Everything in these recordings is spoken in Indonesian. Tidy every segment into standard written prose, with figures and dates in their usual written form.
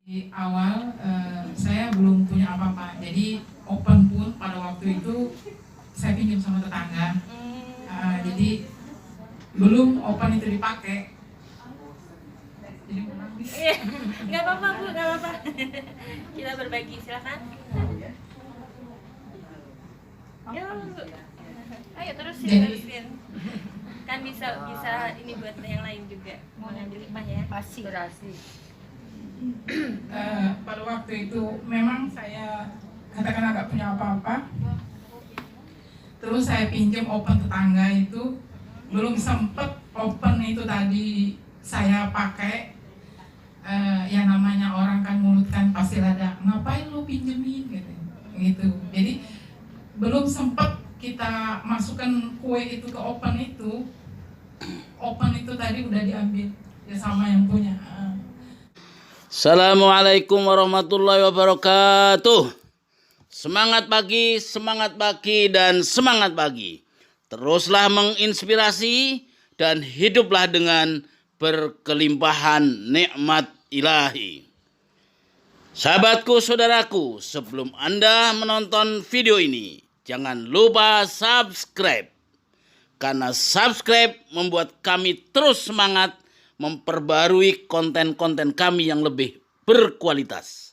Di awal saya belum punya apa-apa, jadi open pun pada waktu itu saya pinjam sama tetangga. Jadi belum open itu dipakai. Jadi Nggak apa-apa Bu, nggak apa-apa. Kita berbagi, silakan. Ya Bu. Ayo terusin. Kan bisa ini buat yang lain juga. Mau ngambil hikmah ya? Pasti. Pada waktu itu memang saya katakan agak punya apa-apa. Terus saya pinjam open tetangga itu, belum sempet open itu tadi saya pakai. Yang namanya orang kan mulut kan pasti ada, ngapain lu pinjemin gitu. Jadi belum sempet kita masukkan kue itu ke open itu tadi udah diambil ya sama yang punya. Assalamualaikum warahmatullahi wabarakatuh. Semangat pagi, dan semangat pagi. Teruslah menginspirasi dan hiduplah dengan berkelimpahan nikmat ilahi. Sahabatku, saudaraku, sebelum Anda menonton video ini, jangan lupa subscribe. Karena subscribe membuat kami terus semangat memperbarui konten-konten kami yang lebih berkualitas.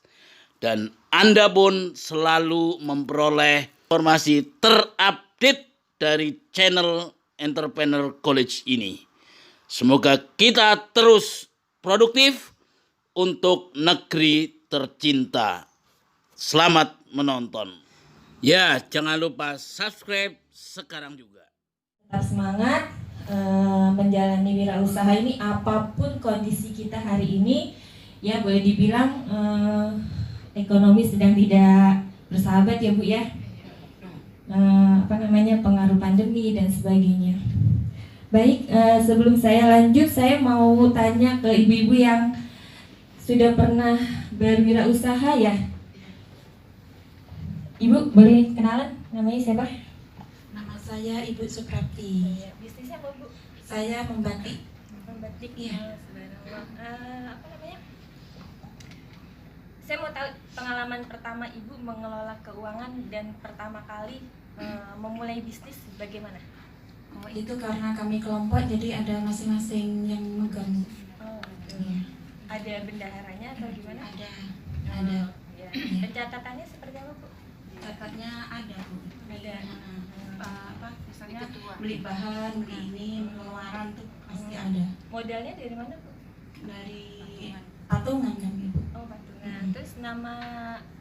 Dan Anda pun selalu memperoleh informasi terupdate dari channel Entrepreneur College ini. Semoga kita terus produktif untuk negeri tercinta. Selamat menonton. Ya, jangan lupa subscribe sekarang juga. Tetap semangat menjalani wirausaha ini apapun kondisi kita hari ini, ya boleh dibilang ekonomi sedang tidak bersahabat ya Bu ya. Pengaruh pandemi dan sebagainya. Baik, sebelum saya lanjut, saya mau tanya ke ibu-ibu yang sudah pernah berwirausaha ya. Ibu boleh kenalan, namanya siapa? Nama saya Ibu Suprapti. Bisnisnya apa Bu? Saya membatik. Membatik Iya. Apa namanya? Saya mau tahu pengalaman pertama Ibu mengelola keuangan dan pertama kali memulai bisnis bagaimana? Oh, itu karena kami kelompok, jadi ada masing-masing yang megang. Oh, gitu. Iya. Ada bendaharanya atau gimana? Ada. Ya. Iya. Pencatatannya seperti apa Bu? Catatnya ada Bu. Ada. Misalnya beli bahan, beli ini, pengeluaran tuh pasti ada. Modalnya dari mana Bu? Dari patungan kan Ibu. Oh, patungan. Terus nama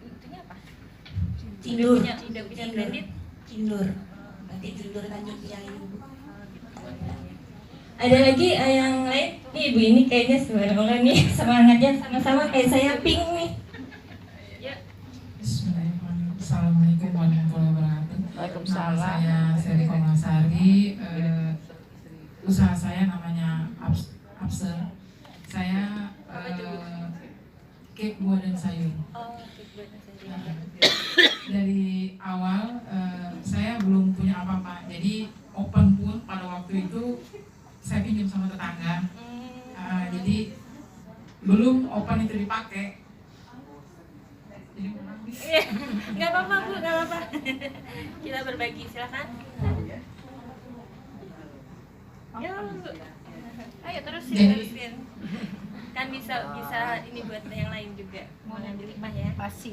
itunya apa? Cindur. Udah punya kredit? Cindur. Berarti Cindur Tanjung Priok Ibu. Ada lagi yang lain? Nih Ibu ini kayaknya subhanallah nih semangatnya sama-sama kayak saya pink nih. Ya. Bismillahirrahmanirrahim. Assalamualaikum warahmatullahi wabarakatuh. Waalaikumsalam. Nama saya Seri Komasari. Usaha saya namanya Abser. Saya cake buah dan sayur. Oh, Dari awal saya belum punya apa-apa, jadi open pun pada waktu itu saya pinjam sama tetangga. Jadi belum open itu dipakai. Jadi nggak apa-apa Bu, nggak apa-apa. Kita berbagi, silakan. Ya Bu. Ayo terusin. Kan bisa ini buat yang lain juga. Mau ngambil hikmah ya? Pasti.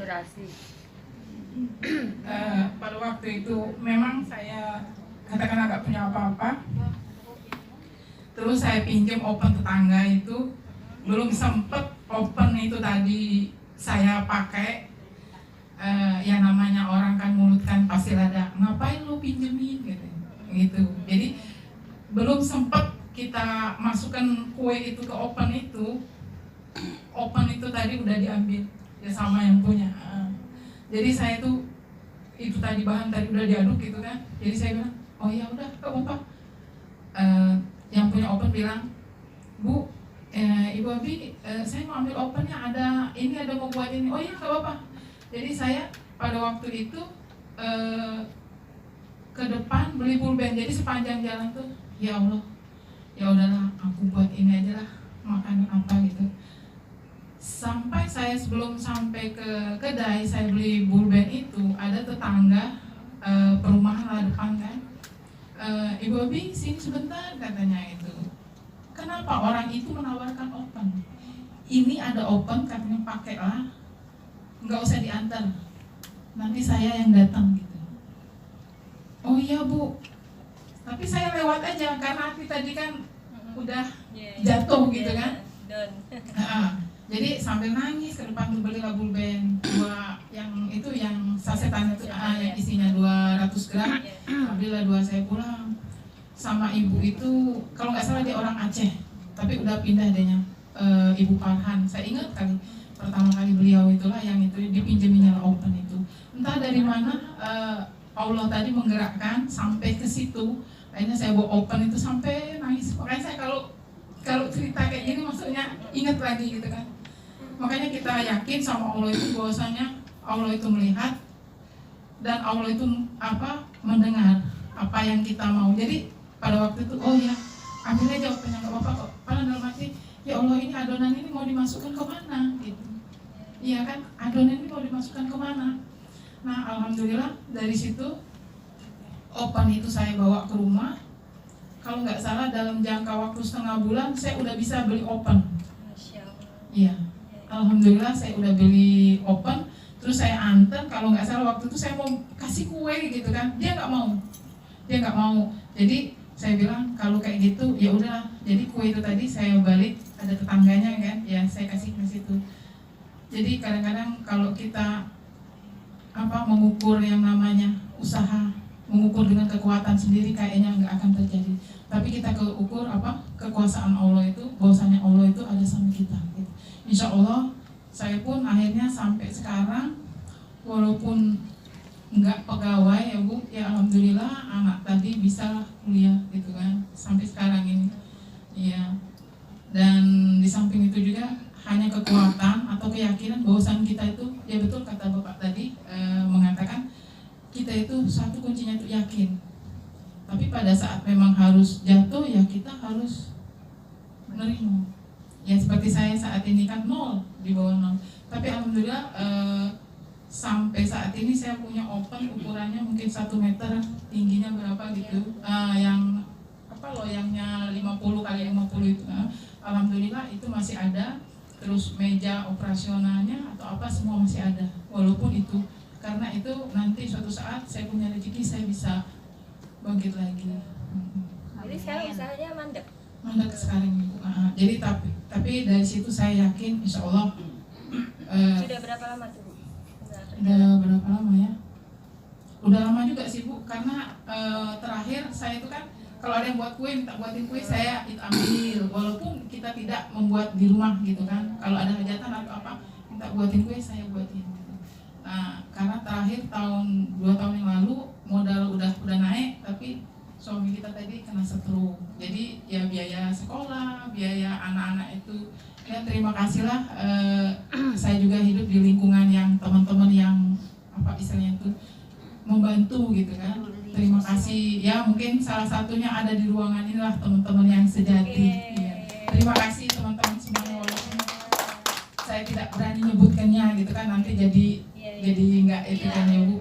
Pada waktu itu memang saya katakan agak punya apa-apa. Terus saya pinjam open tetangga itu, belum sempet open itu tadi saya pakai. Yang namanya orang kan mulut kan pasti ada, ngapain lu pinjemin gitu. Jadi belum sempet kita masukkan kue itu ke open itu tadi udah diambil ya sama yang punya. Jadi saya tuh itu tadi bahan tadi udah diaduk gitu kan. Jadi saya bilang, oh ya udah gak apa-apa. Yang punya open bilang, Bu, Ibu Abi, saya mau ambil opennya, ada mau buat ini. Oh iya gak apa-apa. Jadi saya pada waktu itu ke depan beli pulpen. Jadi sepanjang jalan tuh, ya Allah, ya udahlah aku buat ini aja lah, makan apa gitu. Sampai saya sebelum sampai ke kedai saya beli bulben itu, ada tetangga perumahan lah depan kan, Ibu Abi sini sebentar katanya itu. Kenapa orang itu menawarkan open? Ini ada open katanya, pakailah, nggak usah diantar, nanti saya yang datang gitu. Oh iya Bu, tapi saya lewat aja karena hati tadi kan udah jatuh gitu kan. Jadi sambil nangis ke depan tuh belilah bulben dua yang itu yang sasetan itu yang isinya 200 gram. Ambillah 2 saya pulang. Sama ibu itu kalau nggak salah dia orang Aceh, tapi udah pindah dehnya, Ibu Farhan. Saya ingat kali pertama kali beliau itulah yang itu dipinjeminya open itu. Entah dari mana Allah tadi menggerakkan sampai ke situ. Akhirnya saya bawa open itu sampai nangis. Makanya saya kalau cerita kayak gini maksudnya ingat lagi gitu kan. Makanya kita yakin sama Allah itu bahwasanya Allah itu melihat dan Allah itu mendengar apa yang kita mau. Jadi pada waktu itu oh ya ambil aja opennya nggak apa-apa kok. Padahal dalam hati ya Allah ini adonan ini mau dimasukkan ke mana gitu. Iya kan, adonan ini mau dimasukkan ke mana. Nah alhamdulillah dari situ open itu saya bawa ke rumah. Kalau nggak salah dalam jangka waktu setengah bulan saya udah bisa beli open. Iya, alhamdulillah saya udah beli open. Terus saya antar, kalau nggak salah waktu itu saya mau kasih kue gitu kan, dia nggak mau. Jadi saya bilang kalau kayak gitu ya udah. Jadi kue itu tadi saya balik, ada tetangganya kan, ya saya kasih ke situ. Jadi kadang-kadang kalau kita mengukur yang namanya usaha, mengukur dengan kekuatan sendiri kayaknya nggak akan terjadi. Tapi kita ukur kekuasaan Allah itu, bahwasanya Allah itu ada sama kita. Gitu. Insya Allah saya pun akhirnya sampai sekarang walaupun nggak pegawai ya Bu, ya alhamdulillah anak tadi bisa kuliah gitu kan sampai sekarang ini. Iya. Dan di samping itu juga hanya kekuatan atau keyakinan bahwasan kita itu ya betul kata Bapak tadi mengatakan kita itu satu kuncinya itu yakin. Tapi pada saat memang harus jatuh ya kita harus menerima. Ya seperti saya saat ini kan 0, di bawah 0. Tapi alhamdulillah sampai saat ini saya punya open ukurannya mungkin 1 meter, tingginya berapa gitu. Yang loyangnya 50 kali 50 itu. Alhamdulillah itu masih ada. Terus meja operasionalnya atau apa semua masih ada. Walaupun itu karena itu nanti suatu saat saya punya rezeki saya bisa bangkit lagi. Jadi sekarang usahanya mandek sekarang Ibu. Jadi tapi dari situ saya yakin insya Allah. Sudah berapa lama tuh Bu? Udah berapa lama ya? Udah lama juga sih Bu, karena terakhir saya itu kan kalau ada yang buat kue, minta buatin kue saya itu ambil. Walaupun kita tidak membuat di rumah gitu kan. Kalau ada hajatan atau apa, minta buatin kue saya buatin. Gitu. Nah karena terakhir 2 tahun yang lalu modal udah naik, tapi suami kita tadi kena stroke. Jadi ya biaya sekolah, biaya anak-anak itu ya terima kasihlah. Saya juga hidup di lingkungan yang teman-teman yang istilahnya itu membantu gitu kan. Terima kasih ya, mungkin salah satunya ada di ruangan inilah teman-teman yang sejati. Ya. Terima kasih teman-teman semuanya, walaupun saya tidak berani nyebutkannya gitu kan, nanti jadi nggak itu kan ya Bu.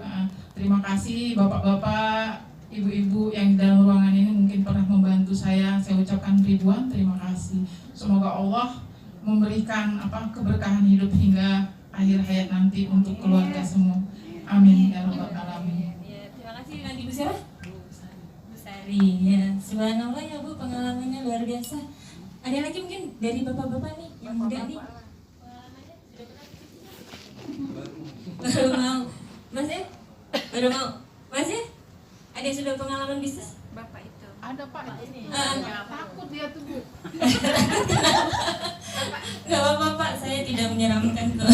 Terima kasih bapak-bapak, ibu-ibu yang di dalam ruangan ini mungkin pernah membantu saya ucapkan ribuan terima kasih. Semoga Allah memberikan keberkahan hidup hingga akhir hayat nanti untuk keluarga semua. Amin ya rabbal alamin. Terima kasih Nanti Bu siapa? Bu Sari. Ya, subhanallah ya Bu, pengalamannya luar biasa. Ada lagi mungkin dari bapak-bapak nih yang muda nih. Baru mau, Mas ya? Baru mau, Mas ya? Ada yang sudah pengalaman bisnis? Bapak itu Ada Pak ini. Takut dia tuh Bu. Gak apa-apa Pak, saya tidak menyeramkan kok.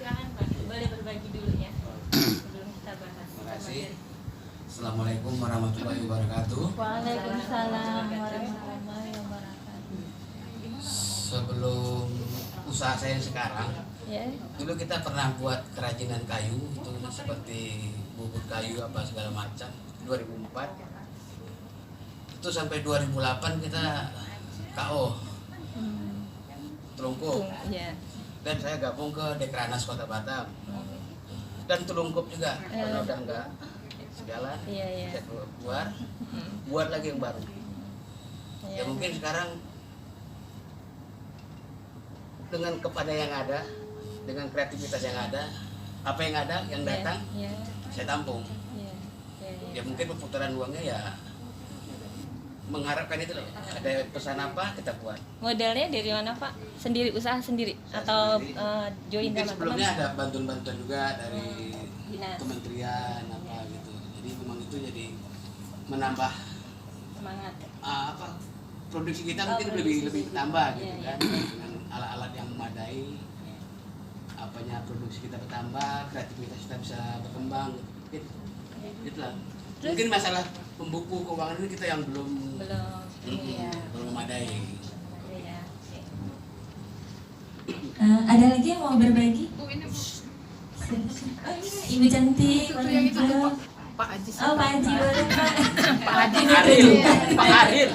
Silakan Pak, boleh berbagi dulu ya sebelum kita bahas. Terima kasih. Assalamualaikum warahmatullahi wabarakatuh. Waalaikumsalam warahmatullahi wabarakatuh. Sebelum usaha saya sekarang, Ya. dulu kita pernah buat kerajinan kayu itu seperti bubut kayu apa segala macam. 2004 itu sampai 2008 kita KO. Itu Telungkup. Iya. Dan saya gabung ke Dekranas Kota Batam. Dan Telungkup juga. Karena udah enggak sejalan, Iya. saya keluar, buat lagi yang baru. Iya. Ya mungkin sekarang dengan kepada yang ada, dengan kreativitas yang ada, apa yang ada yang datang, Iya. saya tampung. Iya. Ya mungkin perputaran uangnya ya mengharapkan itu loh. Ada pesan apa kita buat. Modelnya dari mana Pak? Sendiri, usaha sendiri Usaha atau sendiri. join Mungkin sama sebelumnya teman? ada bantuan-bantuan juga dari Dinas. kementerian apa gitu. Jadi memang itu jadi menambah Semangat. apa produksi kita Oh, mungkin produksi. lebih bertambah gitu Iya, kan dengan alat-alat yang memadai, apanya produksi kita bertambah, kreativitas kita bisa berkembang gitu. Itulah. Terus- Mungkin masalah pembuku keuangan ini kita yang belum Iya. belum memadai. Iya. Ada lagi yang mau berbagi? Bu, ini Bu. Oh iya, Ibu cantik. Itu yang itu warna tuh, hijau. Pak Haji. Oh Pak Haji boleh Pak. Pak Haji Aril, Pak Aril.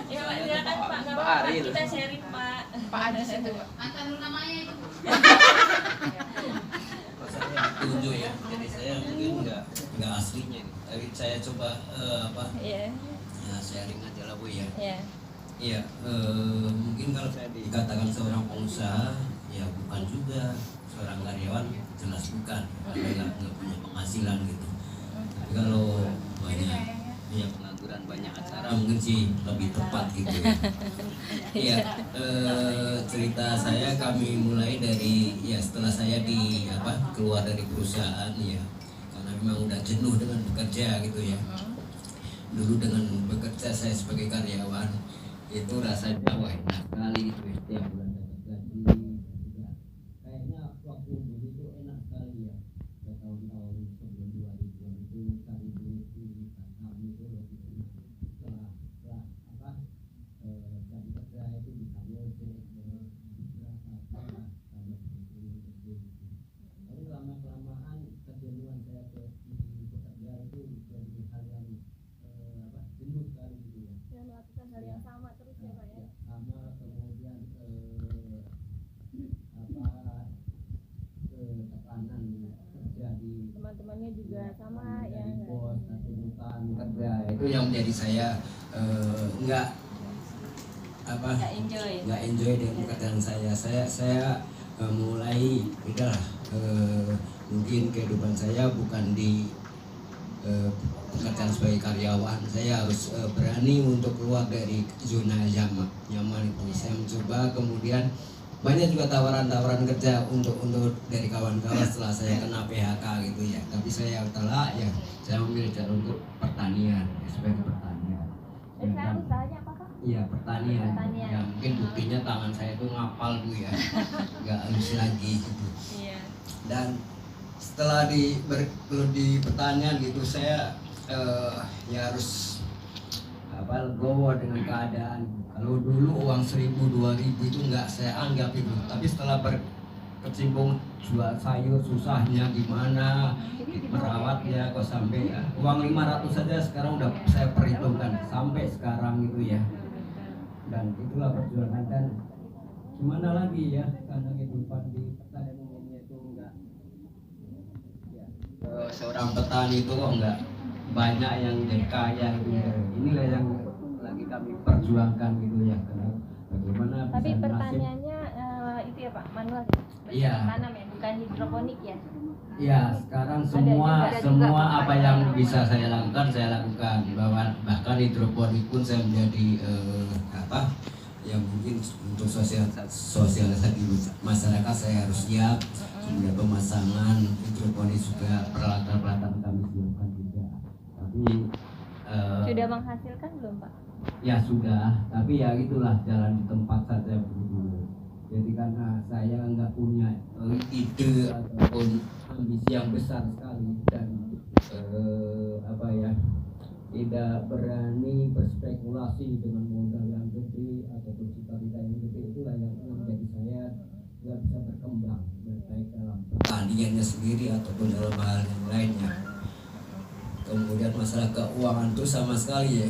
Ya Pak, silakan Pak. Nggak Pak apa-apa, Aril. kita sharing Pak. Pak Haji itu, Pak. Tunjuk ya, jadi saya mungkin nggak aslinya, tapi saya coba Iya. sharing aja lah Bu ya. Iya. Iya, mungkin kalau saya dikatakan seorang pengusaha, ya bukan juga seorang karyawan, jelas bukan, karena nggak punya penghasilan gitu. Tapi kalau banyak ya pengangguran banyak acara mungkin sih lebih tepat gitu ya. Iya, cerita saya kami mulai dari ya setelah saya keluar dari perusahaan ya, karena memang udah jenuh dengan bekerja gitu ya. Dulu dengan bekerja saya sebagai karyawan itu rasanya wah enak sekali gitu ya, setiap bulan dapat gaji juga. Kayaknya waktu dulu itu enak sekali ya, tahun-tahun sebelum 2000-an itu cari duit di Batam itu lebih enak. Setelah cari kerja itu bisa ngojek berapa tambah tapi lama-kelamaan kejenuhan saya di bekerja itu jadi hal yang jenuh sekali gitu ya. Melakukan hal yang sama terus ya Pak ya. Sama kemudian tekanan kerja di Teman-temannya juga sama ya. dari bos atau bukan kerja itu yang menjadi saya nggak enjoy dengan pekerjaan saya mulai udah mungkin kehidupan saya bukan di pekerjaan sebagai karyawan. Saya harus berani untuk keluar dari zona nyaman itu. Saya mencoba, kemudian banyak juga tawaran-tawaran kerja untuk dari kawan-kawan setelah saya kena PHK gitu ya. Tapi saya telah ya saya memilih jalan untuk pertanian ya, sebagai pertanian. Sekarang usahanya apa Pak? Iya pertanian. Pertanian. Ya mungkin buktinya tangan saya itu ngapal Bu ya, nggak halus lagi gitu. Iya. Dan setelah bergelut di pertanian gitu saya ya harus legowo dengan keadaan. Kalau dulu uang 1.000 2.000 itu nggak saya anggap itu, tapi setelah berkecimpung jual sayur susahnya gimana merawatnya kok sampai ya, uang 500 saja sekarang udah saya perhitungkan sampai sekarang gitu ya. Dan itulah perjuangan, dan gimana lagi ya, karena kehidupan di petani umumnya itu enggak ya, seorang petani itu kok enggak banyak yang jadi kaya gitu ya. Inilah yang lagi kami perjuangkan gitu ya, karena bagaimana Tapi bisa pertanyaannya itu ya Pak, manual ya? Iya. Tanam ya, bukan hidroponik ya? ya sekarang juga semua apa yang bisa saya lakukan bahkan hidroponik pun saya menjadi ya mungkin untuk sosialisasi masyarakat saya harus siap. Kemudian pemasangan hidroponik juga peralatan kami siapkan juga. Tapi Sudah menghasilkan belum Pak? ya sudah, tapi ya itulah jalan di tempat saja begitu. Jadi karena saya nggak punya ide ataupun ambisi yang besar sekali dan tidak berani berspekulasi dengan modal yang gede ataupun cita-cita yang gede, itulah yang menjadi saya nggak bisa berkembang baik dalam pertaniannya sendiri ataupun dalam hal yang lainnya. Kemudian masalah keuangan itu sama sekali ya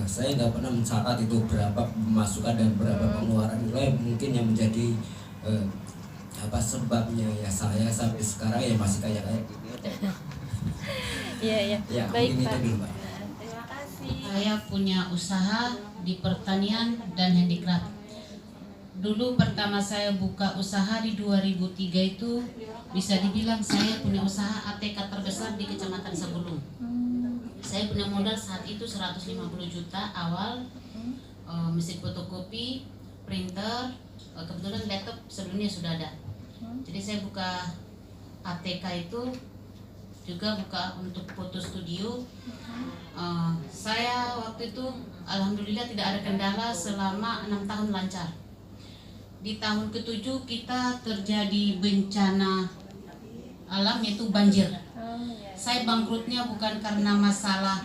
saya nggak pernah mencatat itu berapa pemasukan dan berapa pengeluaran. Itu mungkin yang menjadi sebabnya ya saya sampai sekarang ya masih kayak gitu. Iya. Ya, Baik, mungkin Pak. itu dulu, Pak. Terima kasih. Saya punya usaha di pertanian dan handicraft. Dulu pertama saya buka usaha di 2003 itu bisa dibilang saya punya usaha ATK terbesar di Kecamatan Sabulung. Saya punya modal saat itu 150 juta awal, mesin fotokopi, printer, kebetulan laptop sebelumnya sudah ada. Jadi saya buka ATK itu juga buka untuk foto studio. Saya waktu itu alhamdulillah tidak ada kendala selama 6 tahun lancar. Di tahun ke-7 kita terjadi bencana alam yaitu banjir. Saya bangkrutnya bukan karena masalah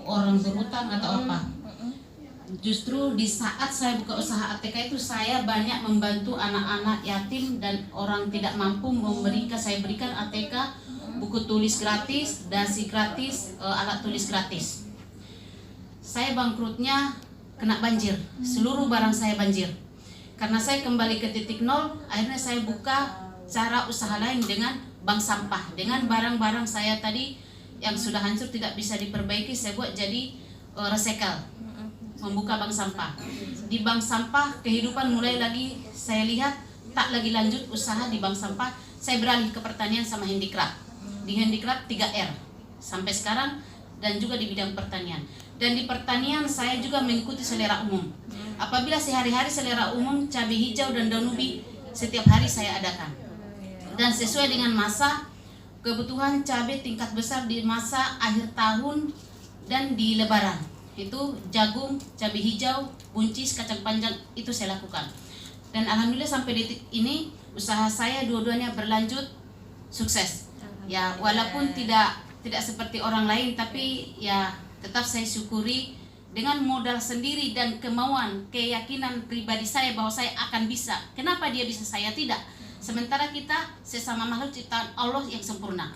orang berutang atau apa. Justru di saat saya buka usaha ATK itu saya banyak membantu anak-anak yatim dan orang tidak mampu saya berikan ATK, buku tulis gratis, dasi gratis, alat tulis gratis. Saya bangkrutnya kena banjir, seluruh barang saya banjir. Karena saya kembali ke titik nol, akhirnya saya buka cara usaha lain dengan bank sampah. Dengan barang-barang saya tadi yang sudah hancur tidak bisa diperbaiki, saya buat jadi recycle, membuka bank sampah. Di bank sampah kehidupan mulai lagi saya lihat tak lagi lanjut usaha di bank sampah. Saya beralih ke pertanian sama handicraft. Di handicraft 3R sampai sekarang dan juga di bidang pertanian. Dan di pertanian saya juga mengikuti selera umum. Apabila sehari-hari selera umum cabai hijau dan daun ubi setiap hari saya adakan. Dan sesuai dengan masa kebutuhan cabai tingkat besar di masa akhir tahun dan di lebaran. Itu jagung, cabai hijau, buncis, kacang panjang itu saya lakukan. Dan alhamdulillah sampai detik ini usaha saya dua-duanya berlanjut sukses. Ya, walaupun tidak seperti orang lain, tapi ya tetap saya syukuri dengan modal sendiri dan kemauan, keyakinan pribadi saya bahwa saya akan bisa. Kenapa dia bisa, saya tidak? Sementara kita sesama makhluk ciptaan Allah yang sempurna.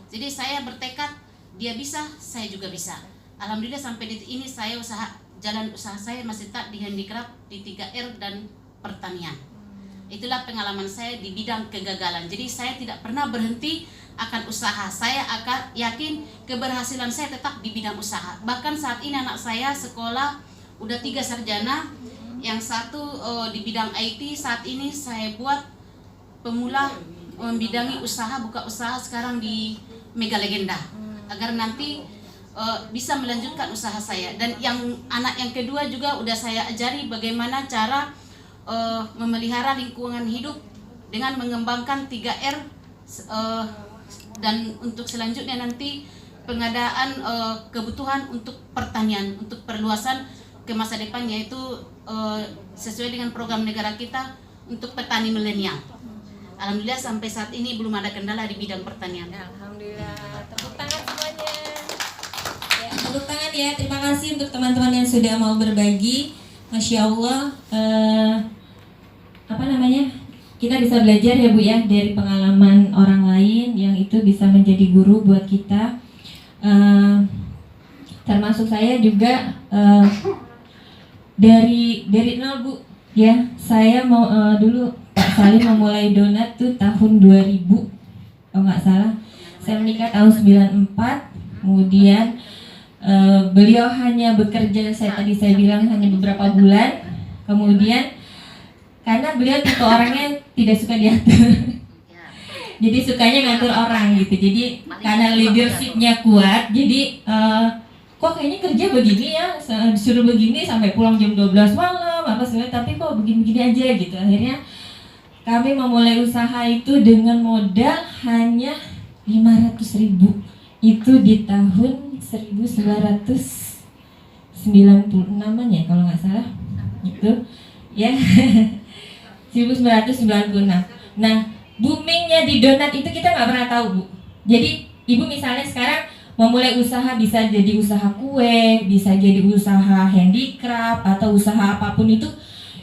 Jadi saya bertekad, dia bisa, saya juga bisa. Alhamdulillah sampai detik ini saya jalan usaha saya masih tetap di handicraft, di 3R dan pertanian. Itulah pengalaman saya di bidang kegagalan. Jadi saya tidak pernah berhenti akan usaha. Saya akan yakin keberhasilan saya tetap di bidang usaha. Bahkan saat ini anak saya sekolah udah 3 sarjana, yang satu di bidang IT. Saat ini saya buat pemula membidangi usaha, buka usaha sekarang di Mega Legenda, agar nanti bisa melanjutkan usaha saya. Dan yang anak yang kedua juga udah saya ajari bagaimana cara memelihara lingkungan hidup dengan mengembangkan 3R, dan untuk selanjutnya nanti pengadaan kebutuhan untuk pertanian, untuk perluasan ke masa depan, yaitu sesuai dengan program negara kita untuk petani milenial. Alhamdulillah sampai saat ini belum ada kendala di bidang pertanian. Alhamdulillah. Tepuk tangan semuanya. Ya, tepuk tangan ya. Terima kasih untuk teman-teman yang sudah mau berbagi. Masya Allah. Kita bisa belajar ya Bu ya dari pengalaman orang lain yang itu bisa menjadi guru buat kita. Termasuk saya juga dari nol Bu ya. Saya mau dulu Pak Salim memulai donat tuh tahun 2000 kalau nggak salah. Saya menikah tahun 94. Kemudian beliau hanya bekerja, saya bilang hanya beberapa bulan. Kemudian karena beliau tipe orangnya tidak suka diatur, jadi sukanya ngatur orang gitu. Jadi karena leadershipnya kuat, jadi kok kayaknya kerja begini ya, disuruh begini sampai pulang jam 12 malam apa segala, tapi kok begini-begini aja gitu. Akhirnya kami memulai usaha itu dengan modal hanya 500.000. Itu di tahun 1996 ya kalau nggak salah gitu ya. 1996. Nah, boomingnya di donat itu kita nggak pernah tahu Bu. Jadi Ibu misalnya sekarang memulai usaha, bisa jadi usaha kue, bisa jadi usaha handicraft atau usaha apapun itu,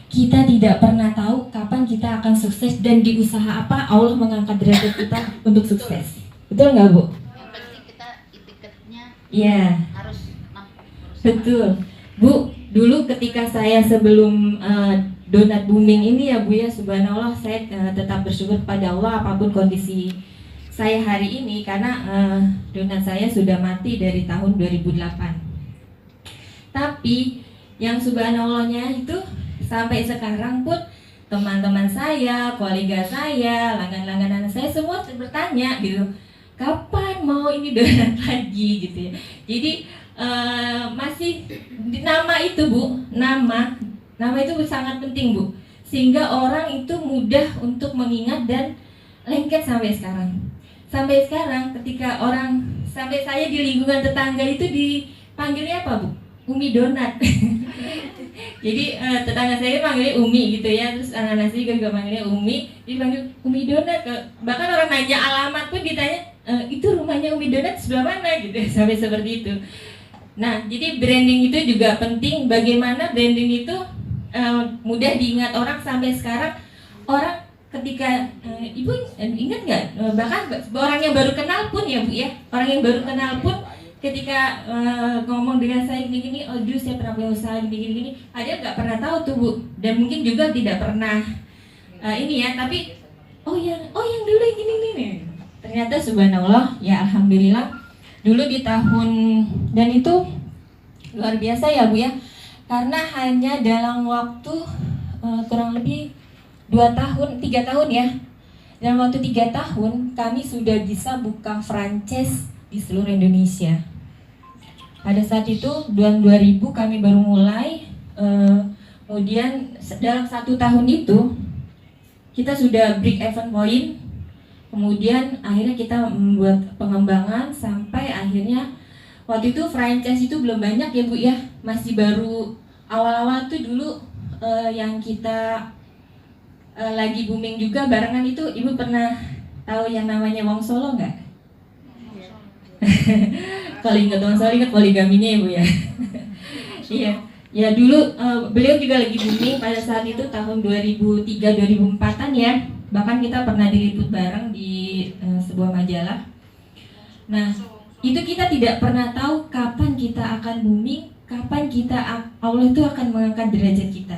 kita tidak pernah tahu kapan kita akan sukses dan di usaha apa Allah mengangkat derajat kita untuk sukses. Betul nggak Bu? Yang penting kita itikadnya Iya. harus mampu. Betul, Bu. Dulu ketika saya sebelum donat booming ini ya Bu ya, subhanallah saya tetap bersyukur kepada Allah apapun kondisi saya hari ini, karena donat saya sudah mati dari tahun 2008. Tapi yang subhanallahnya itu sampai sekarang pun teman-teman saya, kolega saya, langganan-langganan saya semua bertanya gitu, kapan mau ini donat lagi gitu ya. Jadi masih nama itu Bu, nama itu sangat penting Bu, sehingga orang itu mudah untuk mengingat dan lengket sampai sekarang. Sampai sekarang ketika orang, sampai saya di lingkungan tetangga itu dipanggilnya apa Bu? Umi Donat. Jadi tetangga saya panggilnya Umi gitu ya, terus anak-anak saya juga panggilnya Umi, dipanggil Umi Donat. Bahkan orang nanya alamat pun ditanya, itu rumahnya Umi Donat sebelah mana gitu, sampai seperti itu. Nah, jadi branding itu juga penting. Bagaimana branding itu mudah diingat orang sampai sekarang. Orang ketika Ibu ingat nggak? Bahkan orang yang baru kenal pun ya Bu ya, orang yang baru kenal pun ketika ngomong dengan saya gini-gini, oh dulu saya pernah punya usaha gini-gini, ada nggak pernah tahu tuh Bu, dan mungkin juga tidak pernah ini ya, tapi oh yang dulu gini-gini. Ternyata subhanallah ya, alhamdulillah. Dulu di tahun, dan itu luar biasa ya Bu ya, karena hanya dalam waktu kurang lebih 3 tahun ya. Dalam waktu 3 tahun kami sudah bisa buka franchise di seluruh Indonesia. Pada saat itu tahun 2000 kami baru mulai, kemudian dalam 1 tahun itu kita sudah break even point. Kemudian akhirnya kita membuat pengembangan sampai akhirnya waktu itu franchise itu belum banyak ya Bu ya, masih baru awal-awal tuh dulu yang kita lagi booming juga barengan itu. Ibu pernah tahu yang namanya Wong Solo nggak? Kalau ingat Wong Solo ingat poligaminya ya Bu ya. Iya. Ya dulu beliau juga lagi booming pada saat itu tahun 2003-2004an ya. Bahkan kita pernah diliput bareng di sebuah majalah. Nah, itu kita tidak pernah tahu kapan kita akan booming, kapan Allah itu akan mengangkat derajat kita.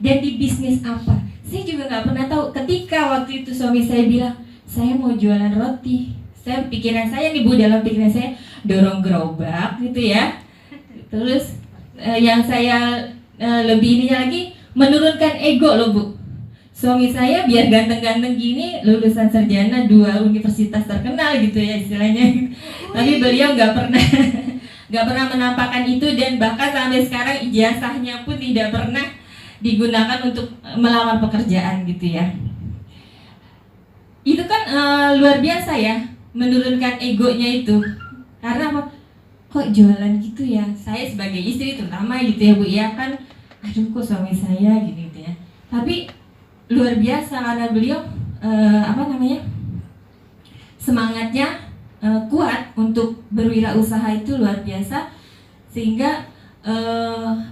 Dan di bisnis apa? Saya juga nggak pernah tahu. Ketika waktu itu suami saya bilang, saya mau jualan roti. Pikiran saya nih Bu, dalam pikiran saya dorong gerobak gitu ya. Terus yang saya lebih ininya lagi, menurunkan ego loh Bu. Suami saya biar ganteng-ganteng gini, lulusan sarjana 2 universitas terkenal gitu ya istilahnya. Tapi beliau nggak pernah menampakkan itu, dan bahkan sampai sekarang ijazahnya pun tidak pernah digunakan untuk melamar pekerjaan gitu ya. Itu kan luar biasa ya, menurunkan egonya itu. Karena apa? Kok jualan gitu ya? Saya sebagai istri terutama gitu ya Bu ya, kan aduh kok suami saya gini gitu ya. Tapi luar biasa karena beliau semangatnya kuat untuk berwirausaha itu luar biasa, sehingga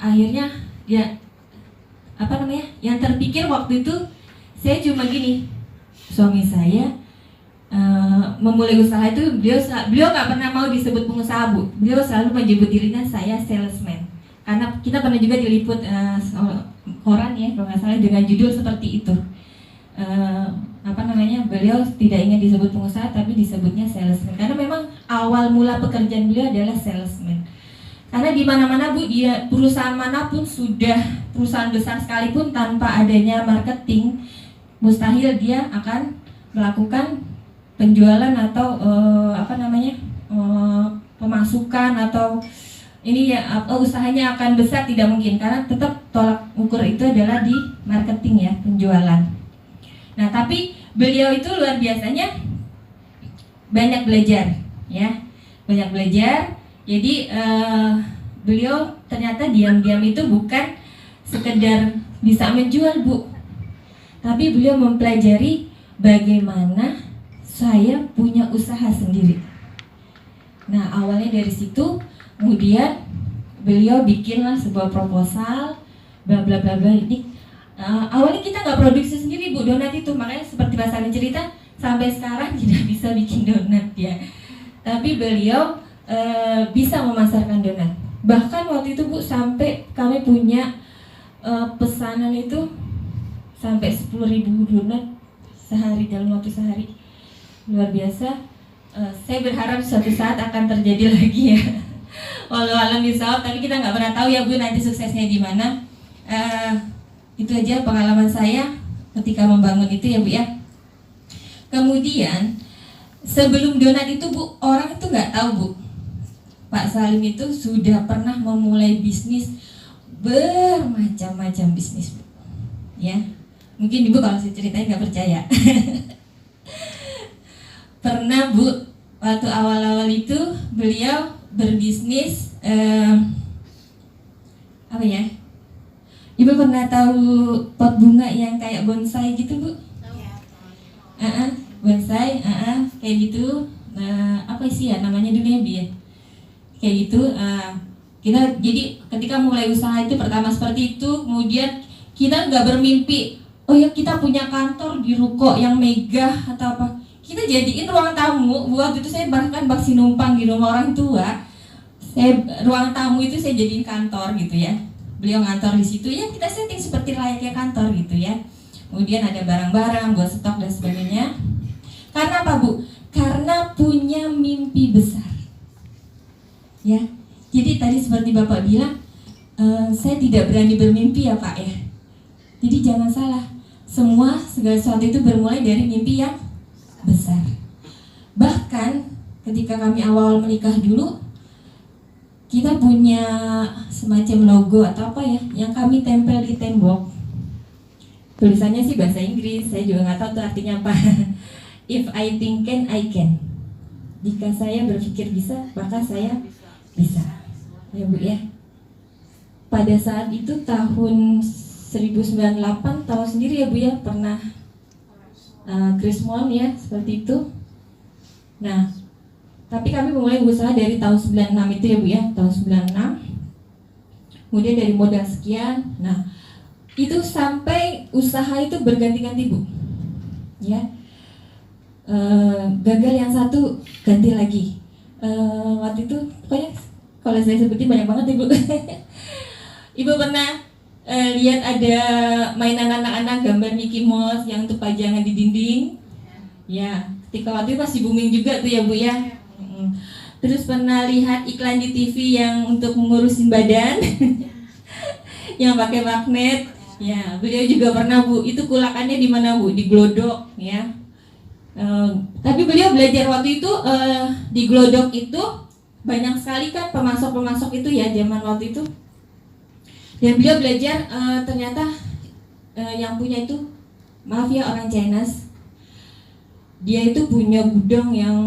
akhirnya ya yang terpikir waktu itu saya cuma gini, suami saya memulai usaha itu beliau nggak pernah mau disebut pengusaha Bu, beliau selalu menyebut dirinya saya salesman, karena kita pernah juga diliput koran ya kalau nggak salah dengan judul seperti itu. Beliau tidak ingin disebut pengusaha tapi disebutnya salesman, karena memang awal mula pekerjaan beliau adalah salesman. Karena di mana-mana Bu, dia perusahaan manapun, sudah perusahaan besar sekalipun, tanpa adanya marketing mustahil dia akan melakukan penjualan atau pemasukan atau ini ya usahanya akan besar, tidak mungkin, karena tetap tolak ukur itu adalah di marketing ya, penjualan. Nah, tapi beliau itu luar biasanya banyak belajar ya, banyak belajar. Jadi beliau ternyata diam-diam itu bukan sekedar bisa menjual Bu, tapi beliau mempelajari bagaimana saya punya usaha sendiri. Nah, awalnya dari situ. Kemudian beliau bikinlah sebuah proposal, bla bla bla bla. Ini awalnya kita nggak produksi sendiri Bu donat itu, makanya seperti Mas Salim cerita sampai sekarang tidak bisa bikin donat ya. Tapi beliau bisa memasarkan donat. Bahkan waktu itu Bu sampai kami punya pesanan itu sampai 10.000 donat sehari, dalam waktu sehari. Luar biasa. Saya berharap suatu saat akan terjadi lagi ya. Walau alam bisawab, tapi kita nggak pernah tahu ya Bu nanti suksesnya di mana. Itu aja pengalaman saya ketika membangun itu ya Bu ya. Kemudian sebelum donat itu Bu, orang itu nggak tahu Bu, Pak Salim itu sudah pernah memulai bisnis, bermacam-macam bisnis Bu. Ya, mungkin Ibu kalau saya ceritain nggak percaya. Pernah Bu, waktu awal-awal itu beliau berbisnis apa ya? Ibu pernah tahu pot bunga yang kayak bonsai gitu Bu? Bonsai, kayak gitu. Apa sih ya namanya dulu ya Bi ya? Kayak gitu. Kita jadi ketika mulai usaha itu pertama seperti itu, kemudian kita nggak bermimpi, oh ya kita punya kantor di ruko yang megah atau apa. Kita jadiin ruang tamu. Waktu itu saya bahkan baksi numpang di rumah orang tua. Ruang tamu itu saya jadiin kantor gitu ya. Beliau ngantor di situ ya, kita setting seperti layaknya kantor gitu ya. Kemudian ada barang-barang buat stok dan sebagainya. Karena apa Bu? Karena punya mimpi besar. Ya. Jadi tadi seperti Bapak bilang, saya tidak berani bermimpi ya Pak ya. Jadi jangan salah. Segala sesuatu itu bermulai dari mimpi yang besar. Bahkan ketika kami awal menikah dulu, kita punya semacam logo atau apa ya yang kami tempel di tembok. Tulisannya sih bahasa Inggris, saya juga nggak tahu tuh artinya apa. If I think can, I can. Jika saya berpikir bisa, maka saya bisa. Ya Bu ya. Pada saat itu tahun 1998, tahu sendiri ya Bu ya, pernah Krismon ya, seperti itu. Nah, tapi kami mulai berusaha dari tahun 96 itu ya Bu ya, tahun 96. Kemudian dari modal sekian. Nah, itu sampai usaha itu berganti-ganti Bu. Ya. Gagal yang satu, ganti lagi. Waktu itu pokoknya kalau saya sebutin banyak banget Ibu. Ibu pernah lihat ada mainan anak-anak gambar Mickey Mouse yang untuk pajangan di dinding. Ya, ketika waktu itu masih booming juga tuh ya Bu ya. Terus pernah lihat iklan di TV yang untuk mengurusin badan, yang pakai magnet. Ya, beliau juga pernah Bu. Itu kulakannya di mana Bu? Di Glodok ya. Tapi beliau belajar waktu itu di Glodok itu banyak sekali kan pemasok-pemasok itu ya zaman waktu itu. Dan beliau belajar ternyata yang punya itu, maaf ya orang Chinese, dia itu punya gudang yang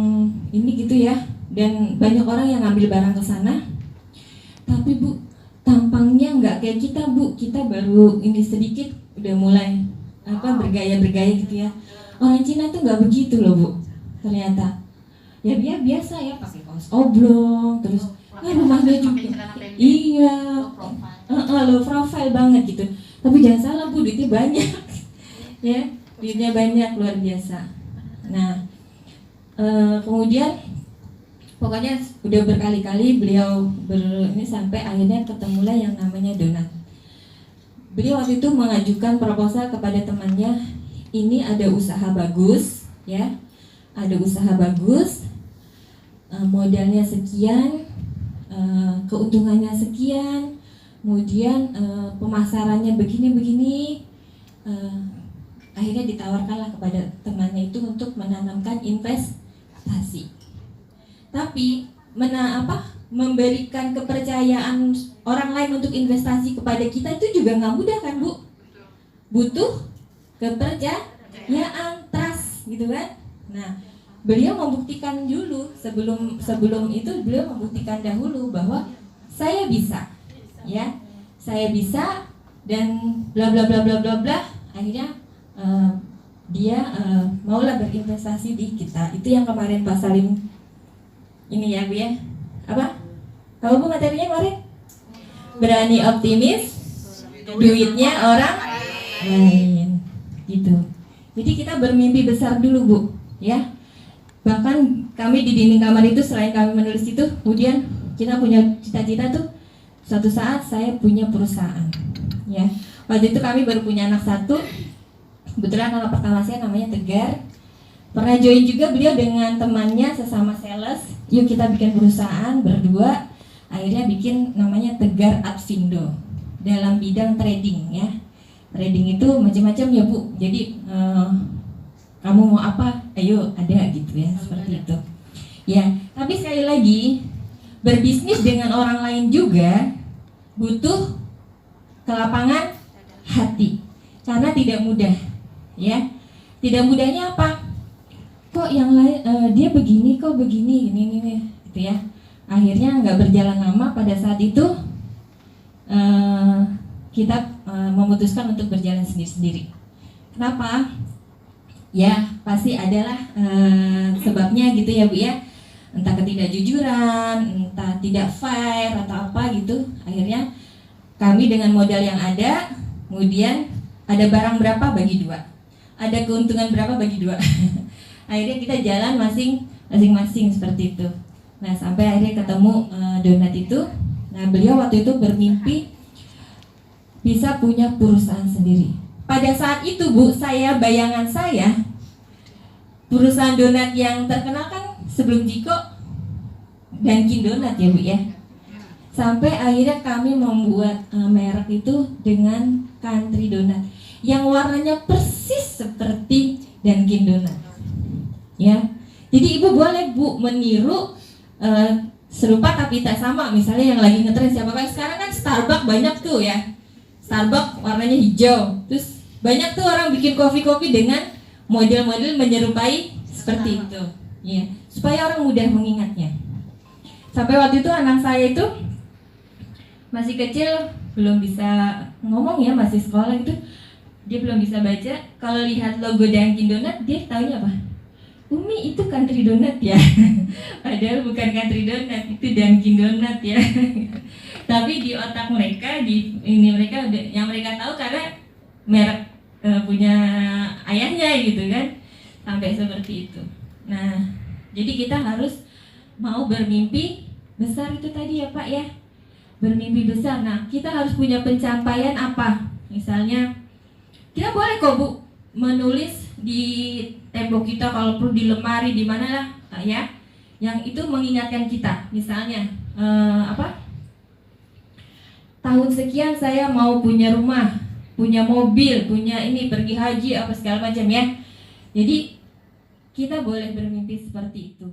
ini gitu ya, dan banyak orang yang ngambil barang ke sana. Tapi Bu, tampangnya nggak kayak kita Bu, kita baru ini sedikit udah mulai bergaya-bergaya gitu ya. Orang Cina tuh nggak begitu loh Bu, ternyata. Ya dia biasa ya pakai kaos oblong, terus rumahnya juga iya, low profile banget gitu. Tapi jangan salah Bu, duitnya banyak. Ya, duitnya banyak luar biasa. Nah, kemudian pokoknya udah berkali-kali beliau ini sampai akhirnya ketemulah yang namanya donat. Beliau waktu itu mengajukan proposal kepada temannya, ini ada usaha bagus, ya, ada usaha bagus, modalnya sekian, keuntungannya sekian, kemudian pemasarannya begini-begini. Akhirnya ditawarkanlah kepada temannya itu untuk menanamkan investasi. Tapi memberikan kepercayaan orang lain untuk investasi kepada kita itu juga nggak mudah kan Bu? Butuh kepercayaan, trust gitu kan. Nah, beliau membuktikan dulu sebelum itu beliau membuktikan dahulu bahwa saya bisa, ya, saya bisa dan bla bla bla bla bla bla. Akhirnya dia maulah berinvestasi di kita. Itu yang kemarin Pak Salim ini ya Bu ya. Apa? Tahu Bu materinya kemarin? Berani optimis, duitnya orang lain. Gitu. Jadi kita bermimpi besar dulu Bu, ya. Bahkan kami di dinding kamar itu selain kami menulis itu, kemudian kita punya cita-cita tuh suatu saat saya punya perusahaan, ya. Waktu itu kami baru punya anak satu, kebetulan anak pertama saya namanya Tegar. Pernah join juga beliau dengan temannya sesama sales, yuk kita bikin perusahaan berdua. Akhirnya bikin namanya Tegar Advindo dalam bidang trading, ya. Trading itu macam-macam ya Bu. Jadi kamu mau apa? Ayo ada gitu ya, seperti itu. Ya, tapi sekali lagi berbisnis dengan orang lain juga butuh kelapangan hati, karena tidak mudah, ya. Tidak mudahnya apa? Kok yang lain dia begini, kok begini, ini gitu ya. Akhirnya nggak berjalan lama. Pada saat itu kita memutuskan untuk berjalan sendiri-sendiri. Kenapa? Ya pasti adalah sebabnya gitu ya Bu ya. Entah ketidakjujuran, entah tidak fair atau apa gitu. Akhirnya kami dengan modal yang ada, kemudian ada barang berapa bagi dua, ada keuntungan berapa bagi dua. Akhirnya kita jalan masing-masing seperti itu. Nah sampai akhirnya ketemu Donat itu. Nah beliau waktu itu bermimpi bisa punya perusahaan sendiri. Pada saat itu Bu, bayangan saya perusahaan donat yang terkenal kan sebelum Jiko Dunkin Donat ya Bu ya. Sampai akhirnya kami membuat merek itu dengan Country Donat yang warnanya persis seperti Dunkin Donat. Ya. Jadi Ibu boleh Bu meniru serupa tapi tak sama. Misalnya yang lagi ngetren siapa kan sekarang kan Starbucks banyak tuh ya. Starbucks warnanya hijau. Terus banyak tuh orang bikin kopi-kopi dengan model-model menyerupai seperti itu. Ya, supaya orang mudah mengingatnya. Sampai waktu itu anak saya itu masih kecil, belum bisa ngomong ya, masih sekolah gitu. Dia belum bisa baca. Kalau lihat logo Dunkin Donat, dia taunya apa? Umi itu Country Donat ya. Padahal bukan Country Donat, itu Dunkin Donat ya. Tapi di otak mereka, mereka yang mereka tahu karena merek punya ayahnya gitu kan. Sampai seperti itu. Nah, jadi kita harus mau bermimpi besar itu tadi ya Pak ya. Bermimpi besar. Nah, kita harus punya pencapaian apa? Misalnya kita boleh kok Bu menulis di tembok kita, kalau perlu di lemari di mana lah ya, yang itu mengingatkan kita. Misalnya tahun sekian saya mau punya rumah, punya mobil, punya ini, pergi haji apa segala macam ya. Jadi kita boleh bermimpi seperti itu.